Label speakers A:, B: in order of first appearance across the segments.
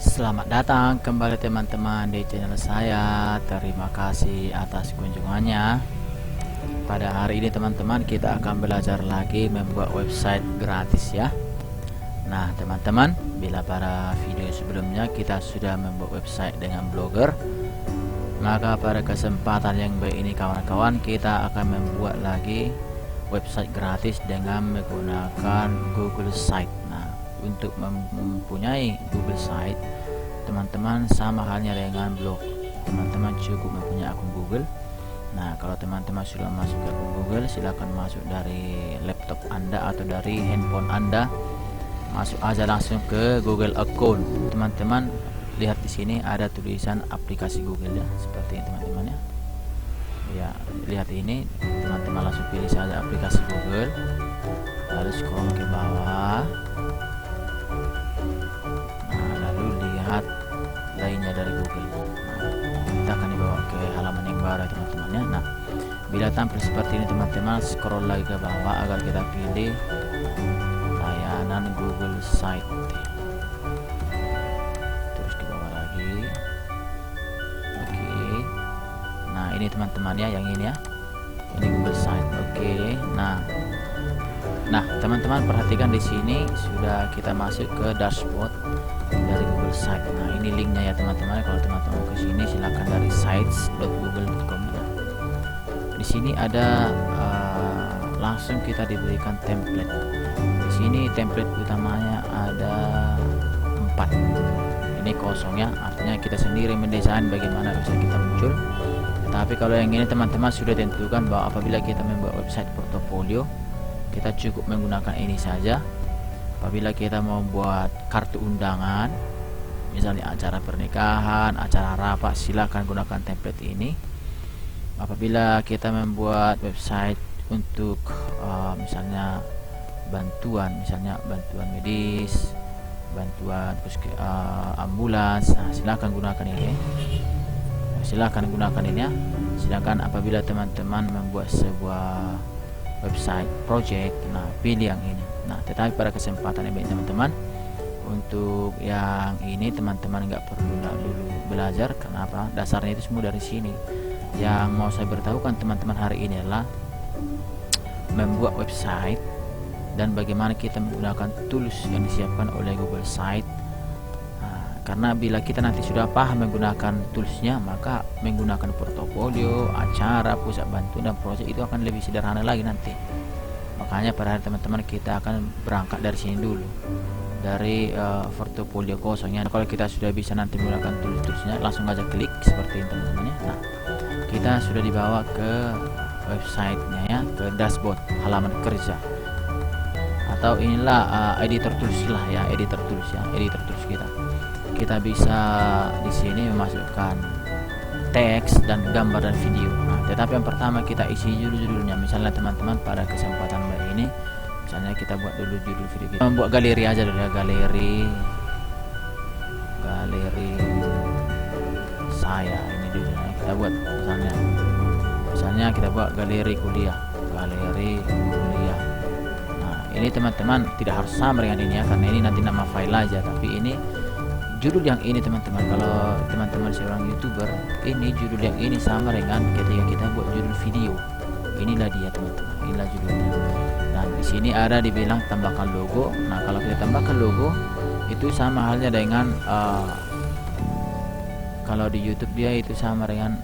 A: Selamat datang kembali teman-teman di channel saya. Terima kasih atas kunjungannya. Pada hari ini teman-teman kita akan belajar lagi membuat website gratis ya. Nah teman-teman, bila pada video sebelumnya kita sudah membuat website dengan Blogger, maka pada kesempatan yang baik ini kawan-kawan, kita akan membuat lagi website gratis dengan menggunakan Google Site. Nah, untuk mempunyai Google Site, teman-teman sama halnya dengan blog. Teman-teman cukup mempunyai akun Google. Nah, kalau teman-teman sudah masuk ke akun Google, silakan masuk dari laptop Anda atau dari handphone Anda. Masuk aja langsung ke Google account. Teman-teman lihat di sini ada tulisan aplikasi Google ya, seperti ini teman-teman ya. Ya, lihat ini, teman-teman langsung pilih saja aplikasi Google. Lalu scroll ke bawah. Nah, lalu lihat lainnya dari Google. Nah, kita akan dibawa ke halaman yang baru teman-teman ya. Nah, bila tampil seperti ini teman-teman, scroll lagi ke bawah agar kita pilih layanan Google Site. Terus ke bawah lagi. Oke. Nah, ini teman-teman ya, yang ini ya. Ini Google Site. Oke. Nah, teman-teman perhatikan di sini sudah kita masuk ke dashboard dari Google Site. Nah, ini linknya ya teman-teman. Kalau teman-teman ke sini silakan dari sites.google.com. Di sini ada langsung kita diberikan template. Di sini template utamanya ada 4. Ini kosong ya, artinya kita sendiri mendesain bagaimana bisa kita muncul. Tapi kalau yang ini teman-teman sudah tentukan bahwa apabila kita membuat website portofolio, kita cukup menggunakan ini saja. Apabila kita mau buat kartu undangan, misalnya acara pernikahan, acara rapat, silakan gunakan template ini. Apabila kita membuat website untuk misalnya bantuan medis, bantuan ambulans, nah, silakan gunakan ini. Silakan gunakan ini ya. Silakan apabila teman-teman membuat sebuah website project, nah pilih yang ini. Nah, tetapi pada kesempatan ini teman-teman, untuk yang ini teman-teman nggak perlu dulu belajar. Kenapa? Dasarnya itu semua dari sini. Yang mau saya beritahukan teman-teman hari ini adalah membuat website dan bagaimana kita menggunakan tools yang disiapkan oleh Google Site. Karena bila kita nanti sudah paham menggunakan toolsnya, maka menggunakan portofolio, acara, pusat bantuan dan proyek itu akan lebih sederhana lagi nanti. Makanya pada hari teman-teman kita akan berangkat dari sini dulu, dari portofolio kosongnya. Kalau kita sudah bisa nanti menggunakan tools-toolsnya, langsung aja klik seperti ini teman-teman ya. Nah, kita sudah dibawa ke websitenya ya, ke dashboard halaman kerja. Atau inilah editor tools lah ya, editor tools kita. Kita bisa di sini memasukkan teks dan gambar dan video. Nah, tetapi yang pertama kita isi judul-judulnya. Misalnya teman-teman pada kesempatan hari ini, misalnya kita buat dulu judul video kita. Membuat galeri aja dulu ya, galeri saya. Ini judulnya. Kita buat misalnya kita buat galeri kuliah. Nah, ini teman-teman tidak harus sama dengan ini ya, karena ini nanti nama file aja, tapi ini judul yang ini teman-teman. Kalau teman-teman seorang YouTuber, ini judul yang ini sama dengan ketika kita buat judul video. Inilah dia teman-teman, inilah judulnya. Dan di sini ada dibilang tambahkan logo. Nah, kalau kita tambahkan logo itu sama halnya dengan kalau di YouTube dia itu sama dengan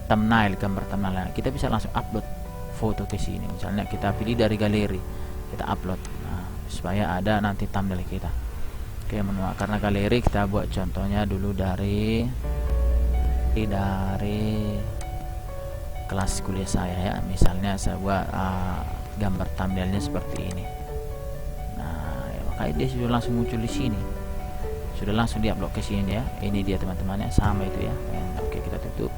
A: thumbnail, gambar thumbnail. Kita bisa langsung upload foto ke sini. Misalnya kita pilih dari galeri, kita upload. Nah, supaya ada nanti thumbnail kita. Oke, karena galeri kita buat contohnya dulu dari kelas kuliah saya ya. Misalnya saya buat gambar thumbnailnya seperti ini. Nah, ya, makanya dia sudah langsung muncul di sini. Sudah langsung diupload ke sini ya. Ini dia teman-teman ya, sama itu ya. Oke, kita tutup.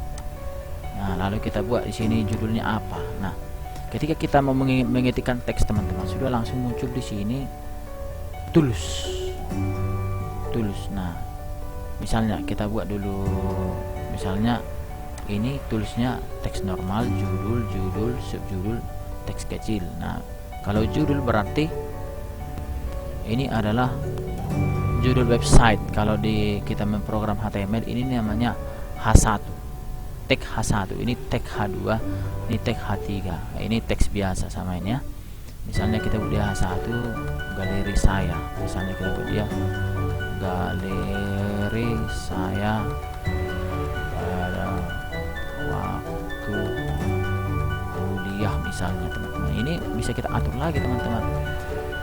A: Nah, lalu kita buat di sini judulnya apa. Nah, ketika kita mau mengetikkan teks teman-teman, sudah langsung muncul di sini tools. Nah, misalnya kita buat dulu, misalnya ini tulisnya teks normal, judul, subjudul, teks kecil. Nah, kalau judul berarti ini adalah judul website. Kalau kita memprogram HTML, ini namanya H1, tag H1, ini tag H2, ini tag H3. Nah, ini teks biasa sama ini ya. Misalnya kita buat dia H1 galeri saya, misalnya kita buat dia galeri saya pada waktu kuliah misalnya teman-teman. Ini bisa kita atur lagi teman-teman.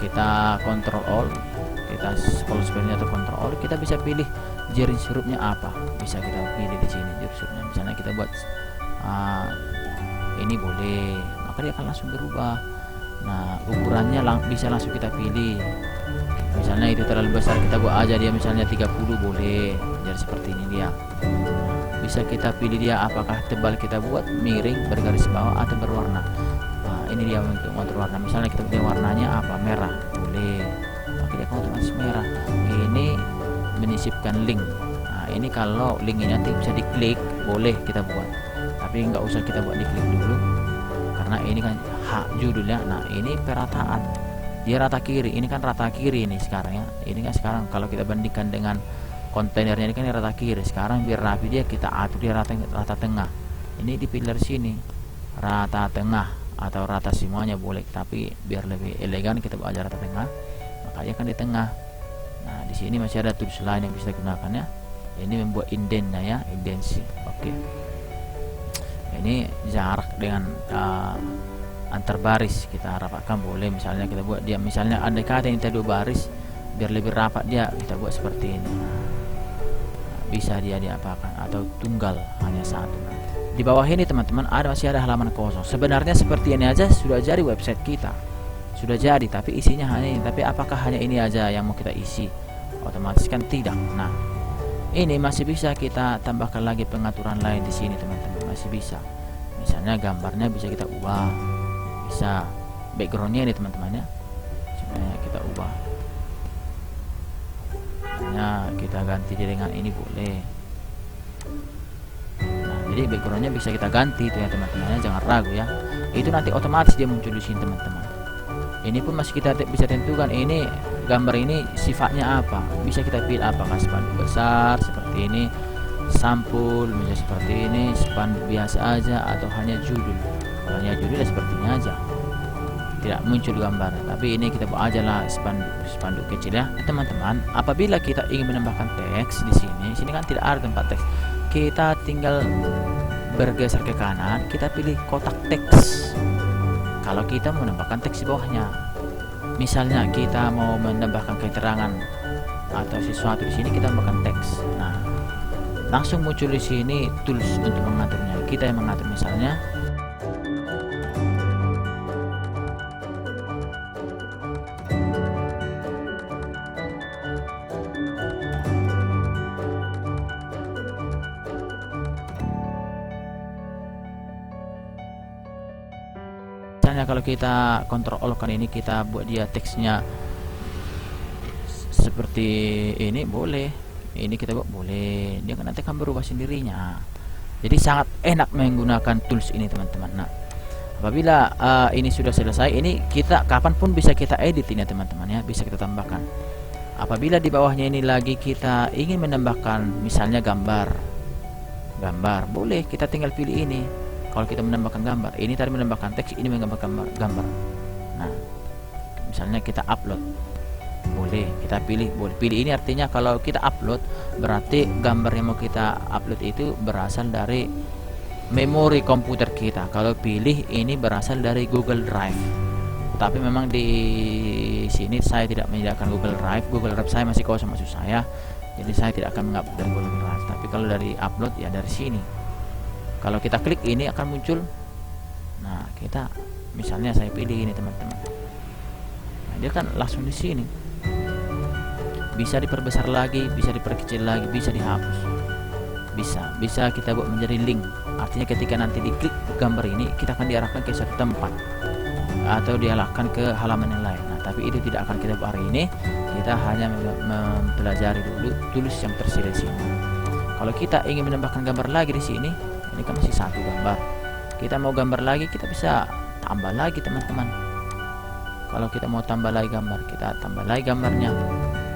A: Kita Ctrl Alt, kita scroll sebenarnya atau Ctrl Alt, kita bisa pilih jari surupnya apa, bisa kita pilih di sini jari surupnya. Misalnya kita buat ini boleh, maka dia akan langsung berubah. Nah, ukurannya bisa langsung kita pilih. Misalnya itu terlalu besar, kita buat aja dia misalnya 30 boleh. Jadi seperti ini dia. Bisa kita pilih dia apakah tebal kita buat miring bergaris bawah atau berwarna. Nah, ini dia untuk mengatur warna. Misalnya kita pilih warnanya apa, merah boleh, maka dia akan otomatis merah. Ini menyisipkan link. Nah, ini kalau link ini nanti bisa diklik, boleh kita buat, tapi nggak usah kita buat diklik dulu karena ini kan hak judulnya. Nah, ini perataan, dia rata kiri, ini kan rata kiri ini sekarang ya. Ini kan sekarang kalau kita bandingkan dengan kontainernya ini kan rata kiri. Sekarang biar rapi dia kita atur dia rata tengah. Ini dipilih dari sini rata tengah atau rata semuanya boleh, tapi biar lebih elegan kita buat aja rata tengah, maka dia kan di tengah. Nah, di sini masih ada tools lain yang bisa digunakan ya. Ini membuat indentnya ya, indensi. Oke. Ini jarak dengan antar baris kita rapatkan boleh. Misalnya kita buat dia, misalnya andai kata ini dua baris, biar lebih rapat dia kita buat seperti ini. Nah, bisa dia diapakan atau tunggal hanya satu. Di bawah ini teman-teman masih ada halaman kosong. Sebenarnya seperti ini aja sudah jadi website kita, sudah jadi, tapi isinya hanya ini. Tapi apakah hanya ini aja yang mau kita isi? Otomatis kan tidak. Nah, ini masih bisa kita tambahkan lagi pengaturan lain di sini teman-teman, masih bisa. Misalnya gambarnya bisa kita ubah, bisa backgroundnya ini teman-teman ya, sebenarnya kita ubah. Nah, kita ganti dengan ini boleh. Nah, jadi backgroundnya bisa kita ganti itu ya teman-teman, jangan ragu ya. Itu nanti otomatis dia muncul di sini teman-teman. Ini pun masih kita bisa tentukan ini gambar ini sifatnya apa. Bisa kita pilih apakah spanduk besar seperti ini, sampul bisa seperti ini, spanduk biasa aja atau hanya judul. Kalau hanya judul ya seperti ini aja, tidak muncul gambar. Tapi ini kita buat aja lah spanduk kecil ya teman-teman. Apabila kita ingin menambahkan teks di sini kan tidak ada tempat teks. Kita tinggal bergeser ke kanan, kita pilih kotak teks. Kalau kita mau menambahkan teks di bawahnya, misalnya kita mau menambahkan keterangan atau sesuatu di sini, kita tambahkan teks. Nah, langsung muncul di sini tools untuk mengaturnya. Kita yang mengatur misalnya. Misalnya kalau kita Ctrl Alt kan ini kita buat dia teksnya seperti ini boleh, ini kita buat boleh, dia kan nanti akan berubah sendirinya. Jadi sangat enak menggunakan tools ini teman-teman. Nah, apabila ini sudah selesai, ini kita kapanpun bisa kita edit ini teman-teman ya, bisa kita tambahkan. Apabila di bawahnya ini lagi kita ingin menambahkan misalnya gambar boleh, kita tinggal pilih ini. Kalau kita menambahkan gambar, ini tadi menambahkan teks, ini menambahkan gambar. Nah, misalnya kita upload, boleh kita pilih, boleh pilih ini. Artinya kalau kita upload, berarti gambar yang mau kita upload itu berasal dari memori komputer kita. Kalau pilih ini berasal dari Google Drive. Tapi memang di sini saya tidak menyediakan Google Drive. Google Drive saya masih kosong maksud saya. Jadi saya tidak akan mengupload dari Google Drive. Tapi kalau dari upload ya dari sini. Kalau kita klik ini akan muncul. Nah, kita misalnya saya pilih ini teman-teman. Nah, dia kan langsung di sini. Bisa diperbesar lagi, bisa diperkecil lagi, bisa dihapus. Bisa kita buat menjadi link. Artinya ketika nanti diklik gambar ini, kita akan diarahkan ke suatu tempat atau diarahkan ke halaman yang lain. Nah, tapi itu tidak akan kita buat hari ini. Kita hanya mempelajari dulu tools yang tersedia di sini. Kalau kita ingin menambahkan gambar lagi di sini, ini kan masih satu gambar. Kita mau gambar lagi, kita bisa tambah lagi teman-teman. Kalau kita mau tambah lagi gambar, kita tambah lagi gambarnya.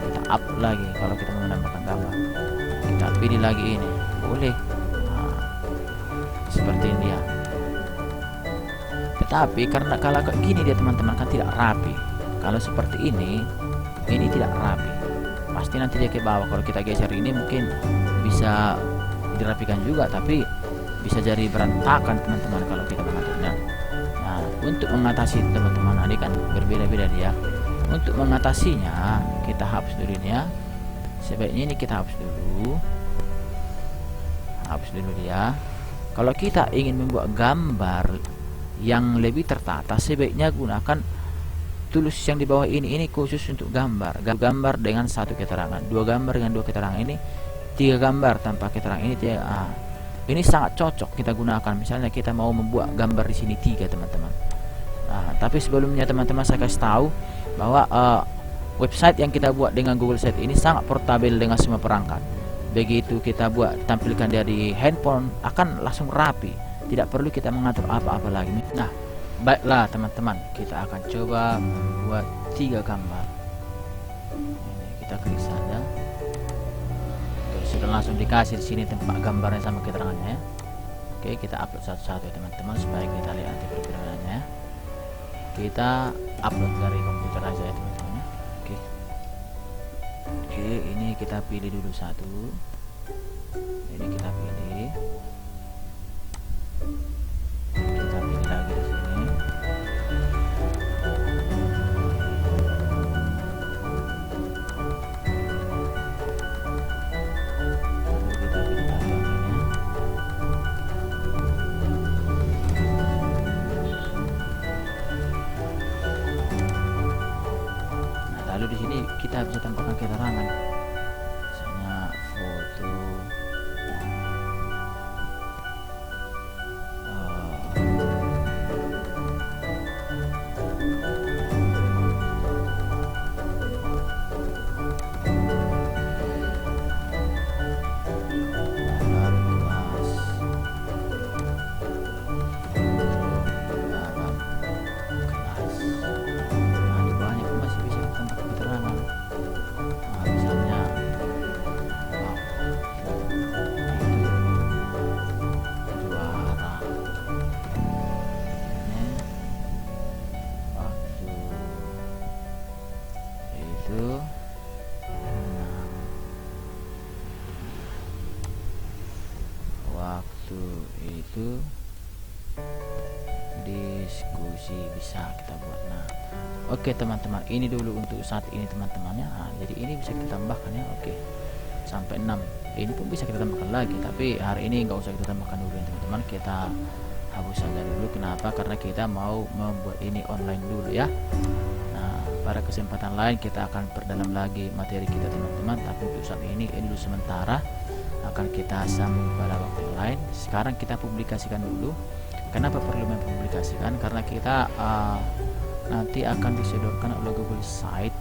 A: kita upload lagi. Kalau kita mau menambahkan gambar, kita pilih lagi ini, boleh. Nah, seperti ini dia. Tetapi karena kalau kayak gini dia teman-teman kan tidak rapi. Kalau seperti ini tidak rapi. Pasti nanti dia ke bawah. Kalau kita geser ini mungkin bisa dirapikan juga, tapi bisa jadi berantakan teman-teman kalau kita mengaturnya. Nah, untuk mengatasi teman-teman, ini kan berbeda-beda dia. Untuk mengatasinya kita hapus dulu ini ya. Sebaiknya ini kita hapus dulu. Hapus dulu dia. Kalau kita ingin membuat gambar yang lebih tertata, sebaiknya gunakan tools yang di bawah ini. Ini khusus untuk gambar. Gambar dengan satu keterangan, dua gambar dengan dua keterangan, ini tiga gambar tanpa keterangan, ini tiga. Ini sangat cocok kita gunakan. Misalnya kita mau membuat gambar di sini 3 teman-teman. Nah, tapi sebelumnya teman-teman saya kasih tahu bahwa website yang kita buat dengan Google Site ini sangat portable dengan semua perangkat. Begitu kita buat, tampilkan dia di handphone, akan langsung rapi. Tidak perlu kita mengatur apa-apa lagi. Nah, baiklah teman-teman, kita akan coba membuat 3 gambar. Ini kita klik saja. Sudah langsung dikasih di sini tempat gambarnya sama keterangannya ya. Oke, kita upload satu-satu ya teman-teman, supaya kita lihat nanti perbedaannya ya. Kita upload dari komputer aja ya teman-teman ya. Oke, ini kita pilih dulu satu. Ini kita pilih. Kita pilih lagi di sini. Lalu di sini kita bisa tambahkan keterangan, misalnya foto, waktu itu diskusi bisa kita buat. Nah, oke teman-teman, ini dulu untuk saat ini teman-temannya. Nah, jadi ini bisa kita tambahkan ya. Oke, sampai 6. Ini pun bisa kita tambahkan lagi, tapi hari ini nggak usah kita tambahkan dulu ya teman-teman. Kita hapus saja dulu. Kenapa? Karena kita mau membuat ini online dulu ya. Nah, pada kesempatan lain kita akan perdalam lagi materi kita teman-teman, tapi untuk saat ini dulu sementara, akan kita sambung pada waktu yang lain. Sekarang kita publikasikan dulu. Kenapa perlu mempublikasikan? Karena kita nanti akan disodorkan oleh Google Site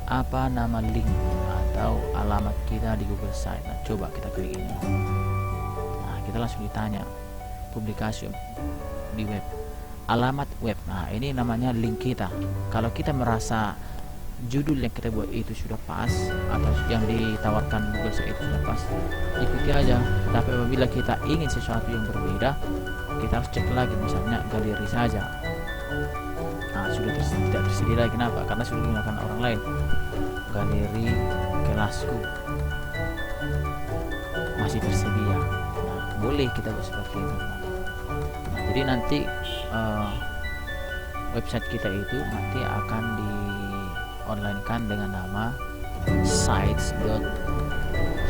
A: apa nama link atau alamat kita di Google Site. Nah, coba kita klik ini. Nah, kita langsung ditanya publikasi di web, alamat web. Nah, ini namanya link kita. Kalau kita merasa judul yang kita buat itu sudah pas, atau yang ditawarkan Google Site itu sudah pas, ikuti aja. Tapi apabila kita ingin sesuatu yang berbeda, kita harus cek lagi, misalnya galeri saja. Nah, sudah tidak tersedia lagi. Kenapa? Karena sudah digunakan orang lain. Galeri kelasku masih tersedia. Nah, boleh kita buat seperti itu. Nah, jadi nanti website kita itu nanti akan di online kan dengan nama sites.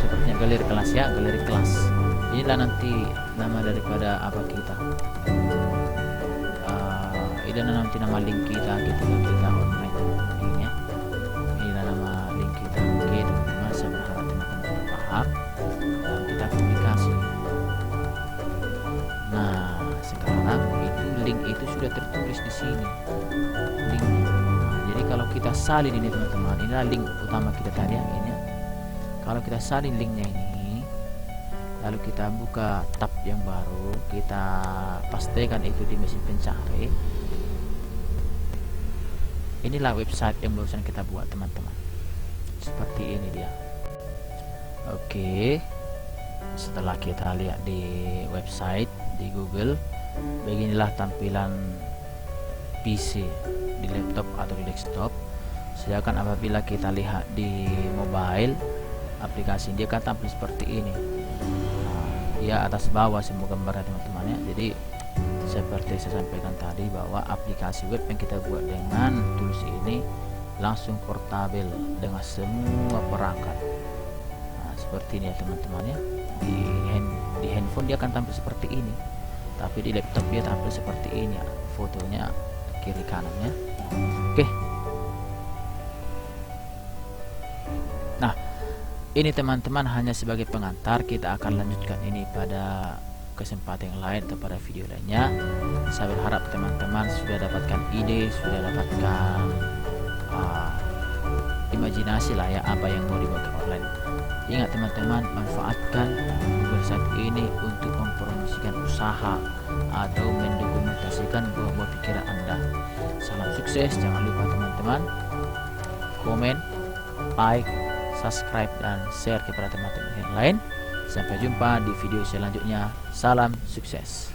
A: Sepertinya galeri kelas ya, galeri kelas. Inilah nanti nama daripada apa kita. Ini nanti nama link kita gitu ya, kita online ini ya. Inilah nama link kita. Oke teman-teman, saya berharap teman-teman sudah paham dan kita publikasi. Nah, sekarang itu link itu sudah tertulis di sini linknya. Jadi kalau kita salin ini teman-teman, inilah link utama kita tadi yang ini. Kalau kita salin linknya ini, lalu kita buka tab yang baru, kita pastikan itu di mesin pencari. Inilah website yang barusan kita buat teman-teman. seperti ini dia. Oke, setelah kita lihat di website di Google, beginilah tampilan PC di laptop atau di desktop. Sedangkan apabila kita lihat di mobile aplikasi, dia akan tampil seperti ini. Dia atas bawah semua gambarnya teman-teman ya. Jadi seperti saya sampaikan tadi bahwa aplikasi web yang kita buat dengan tools ini langsung portabel dengan semua perangkat. Seperti ini ya teman-teman ya. Di handphone dia akan tampil seperti ini, tapi di laptop dia tampil seperti ini ya, fotonya kiri kanannya. Oke. Nah, ini teman-teman hanya sebagai pengantar, kita akan lanjutkan ini pada kesempatan yang lain atau pada video lainnya. Saya berharap teman-teman sudah dapatkan ide, sudah dapatkan imajinasi lah ya apa yang mau dibuat online. Ingat teman-teman, manfaatkan Google Site ini untuk mempromosikan usaha atau mendokumentasikan buah-buah pikiran Anda. Salam sukses, jangan lupa teman-teman komen, like, subscribe dan share kepada teman-teman yang lain. Sampai jumpa di video selanjutnya. Salam sukses.